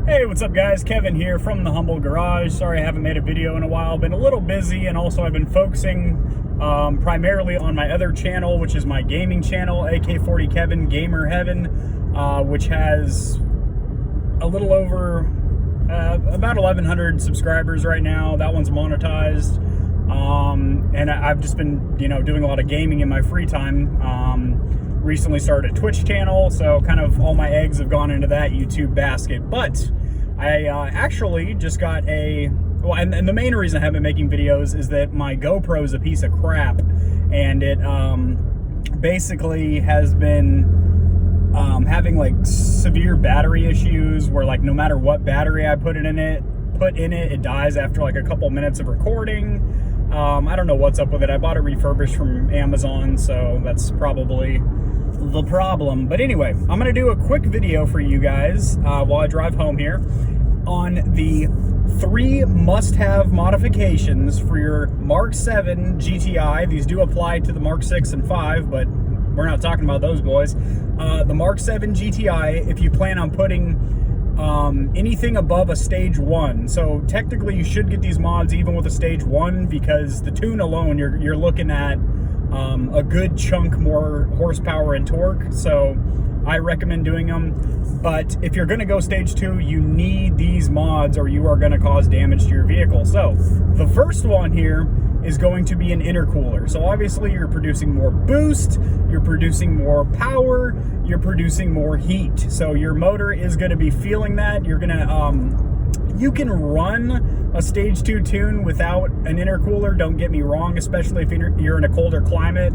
Hey, what's up guys? Kevin here from the Humble Garage. Sorry I haven't made a video in a while. Been a little busy, and also I've been focusing primarily on my other channel, which is my gaming channel, AK40 Kevin Gamer Heaven, which has a little over about 1,100 subscribers right now. That one's monetized, and I've just been, doing a lot of gaming in my free time. Recently started a Twitch channel, so kind of all my eggs have gone into that YouTube basket. But I actually just got and the main reason I haven't been making videos is that my GoPro is a piece of crap, and it basically has been having like severe battery issues where, like, no matter what battery I put in it, it dies after like a couple minutes of recording. I don't know what's up with it. I bought it refurbished from Amazon, so that's probably the problem. But anyway, I'm going to do a quick video for you guys while I drive home here on the 3 must-have modifications for your Mark 7 GTI. These do apply to the Mark 6 and 5, but we're not talking about those boys. The Mark 7 GTI, if you plan on putting anything above a stage 1. So technically you should get these mods even with a stage 1, because the tune alone, you're looking at a good chunk more horsepower and torque. So I recommend doing them. But if you're going to go stage 2, you need these mods or you are going to cause damage to your vehicle. So the first one here is going to be an intercooler. So obviously you're producing more boost, you're producing more power, you're producing more heat. So your motor is going to be feeling that. You're going to you can run a stage 2 tune without an intercooler, don't get me wrong, especially if you're in a colder climate,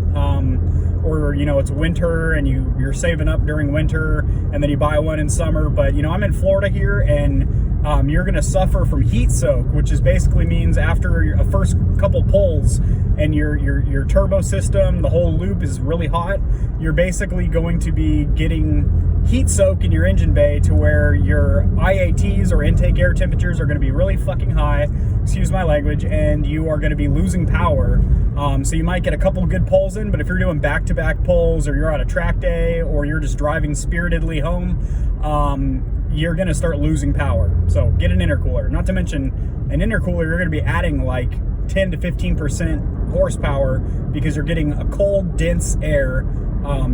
or it's winter and you're saving up during winter and then you buy one in summer. But I'm in Florida here, and you're going to suffer from heat soak, which is basically means after a first couple pulls and your turbo system, the whole loop is really hot, you're basically going to be getting heat soak in your engine bay to where your IATs or intake air temperatures are going to be really fucking high, excuse my language, and you are going to be losing power. So you might get a couple good pulls in, but if you're doing back-to-back pulls, or you're on a track day, or you're just driving spiritedly home, you're going to start losing power. So get an intercooler. Not to mention, an intercooler, you're going to be adding like 10 to 15% horsepower because you're getting a cold, dense air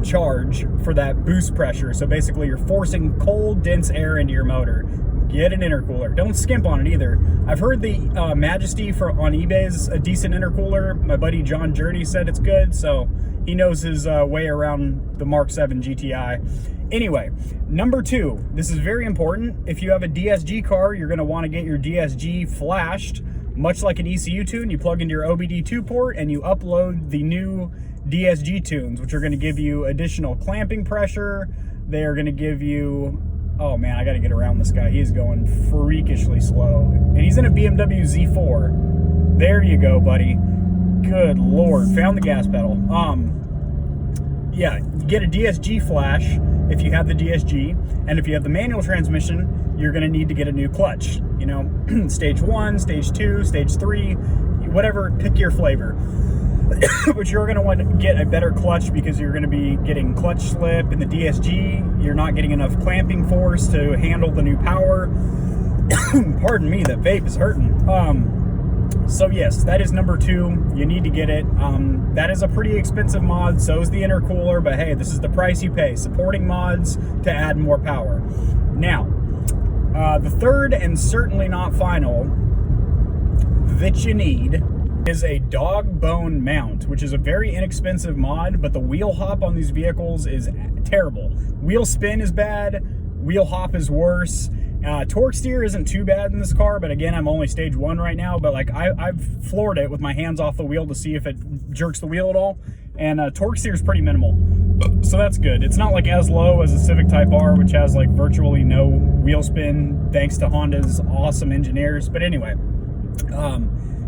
charge for that boost pressure. So basically you're forcing cold, dense air into your motor. Get an intercooler. Don't skimp on it either. I've heard the Majesty on eBay is a decent intercooler. My buddy John Journey said it's good, so he knows his way around the Mark 7 GTI. Anyway, number 2, this is very important. If you have a DSG car, you're going to want to get your DSG flashed. Much like an ECU tune, you plug into your OBD2 port and you upload the new DSG tunes, which are going to give you additional clamping pressure. They are going to give you... Oh man, I got to get around this guy. He's going freakishly slow. And he's in a BMW Z4. There you go, buddy. Good Lord. Found the gas pedal. Yeah, get a DSG flash if you have the DSG. And if you have the manual transmission, you're going to need to get a new clutch. Stage 1, stage 2, stage 3, whatever, pick your flavor. But you're going to want to get a better clutch because you're going to be getting clutch slip in the DSG. You're not getting enough clamping force to handle the new power. Pardon me, that vape is hurting. So yes, that is number 2. You need to get it. That is a pretty expensive mod. So is the intercooler. But hey, this is the price you pay. Supporting mods to add more power. Now, the third and certainly not final that you need is a dog bone mount, which is a very inexpensive mod, but the wheel hop on these vehicles is terrible. Wheel spin is bad, wheel hop is worse. Torque steer isn't too bad in this car, but again, I'm only stage 1 right now, but like I've floored it with my hands off the wheel to see if it jerks the wheel at all, and torque steer is pretty minimal. So that's good. It's not like as low as a Civic Type R, which has like virtually no wheel spin thanks to Honda's awesome engineers. But anyway,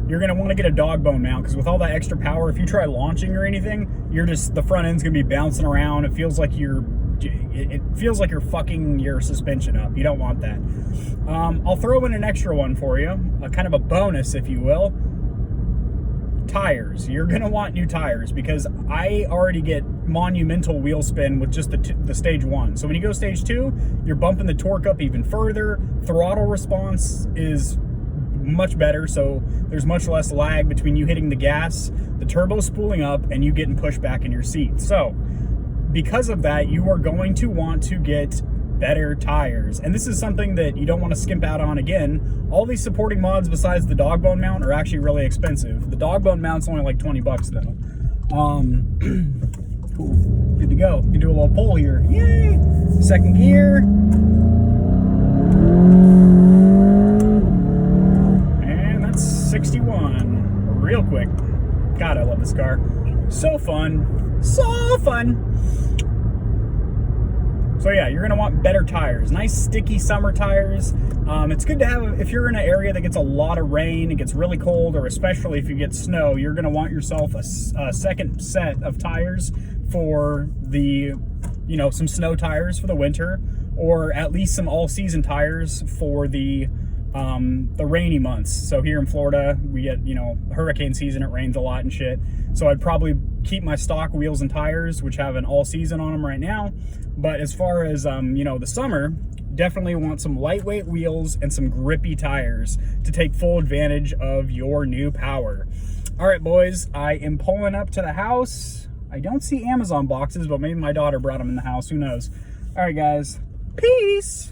you're going to want to get a dog bone mount, because with all that extra power, if you try launching or anything, the front end's going to be bouncing around. It feels like you're fucking your suspension up. You don't want that. I'll throw in an extra one for you, a kind of a bonus, if you will. tires. You're gonna want new tires, because I already get monumental wheel spin with just the stage 1. So when you go stage 2, you're bumping the torque up even further. Throttle response is much better, so there's much less lag between you hitting the gas, the turbo spooling up, and you getting pushed back in your seat. So because of that, you are going to want to get better tires. And this is something that you don't want to skimp out on. Again, all these supporting mods besides the dog bone mount are actually really expensive. The dog bone mount's only like 20 bucks though. Cool, good to go. You can do a little pull here. Yay! Second gear. And that's 61 real quick. God, I love this car. So fun, so fun. So yeah, you're gonna want better tires, nice sticky summer tires. It's good to have, if you're in an area that gets a lot of rain, it gets really cold, or especially if you get snow, you're gonna want yourself a second set of tires for the, you know, some snow tires for the winter, or at least some all-season tires for the rainy months. So here in Florida, we get, you know, hurricane season, it rains a lot and shit. So I'd probably keep my stock wheels and tires, which have an all season on them right now. But as far as, you know, the summer, definitely want some lightweight wheels and some grippy tires to take full advantage of your new power. All right, boys, I am pulling up to the house. I don't see Amazon boxes, but maybe my daughter brought them in the house. Who knows? All right, guys. Peace.